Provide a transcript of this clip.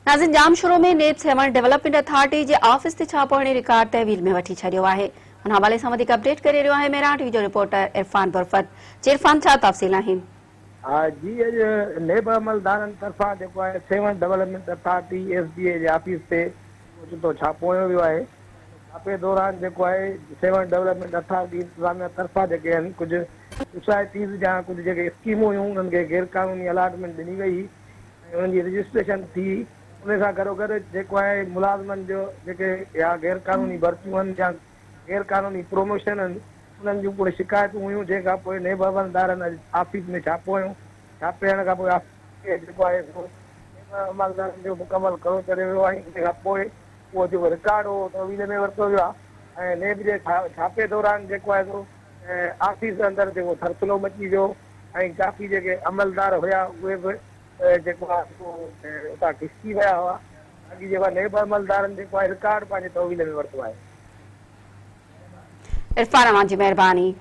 नाज़िन जाम शुरू में नेब 7 डेवलपमेंट अथॉरिटी जे ऑफिस ते छापो हणी रिकॉर्ड तहवील में वठी छॾियो आहे। उन हवाले सां वधीक अपडेट करे रहियो आहे मेरा टीवी जो रिपोर्टर इरफान बरफत। इरफान, छा तफ़सील आहिनि? जी, अॼु नेब अमलदारनि तरफ़ां जेको आहे 7 डेवलपमेंट अथॉरिटी SDA जे ऑफिस ते ओचितो छापो हणियो वियो आहे। छापे दौरान जेको आहे 7 डेवलपमेंट अथॉरिटी इंतज़ामिया तरफ़ां जेके आहिनि कुझु सोसाइटीज़ जा कुझु जेके स्कीमूं हुयूं उन्हनि खे गैर क़ानूनी अलाटमेंट ॾिनी वई ऐं उन्हनि जी रजिस्ट्रेशन थी। उन सां गॾोगॾु जेको आहे मुलाज़िमनि जो जेके या गैर क़ानूनी भर्तियूं आहिनि या गैर क़ानूनी प्रोमोशन आहिनि उन्हनि जूं कुझु शिकायतूं हुयूं, जंहिंखां पोइ नेब अमलदारनि अॼु ऑफिस में छापो हणियो। छापे हणण खां पोइ जेको आहे नेब अमलदारनि जो मुकमल करो करे वियो आहे। इन खां पोइ उहो जेको रिकॉर्ड हो तहवील में वरितो वियो आहे ऐं नेब जे छापे दौरान जेको आहे सो ऑफिस अंदरि जेको थरथलो मची वियो ऐं काफ़ी जेके अमलदार हुया उहे बि जेको आहे उतां खिसकी विया हुआ। बाक़ी जेको आहे नेब अमलदारनि जेको आहे रिकॉर्ड पंहिंजे तहवील में वरितो आहे। इरफान, जी मेहरबानी।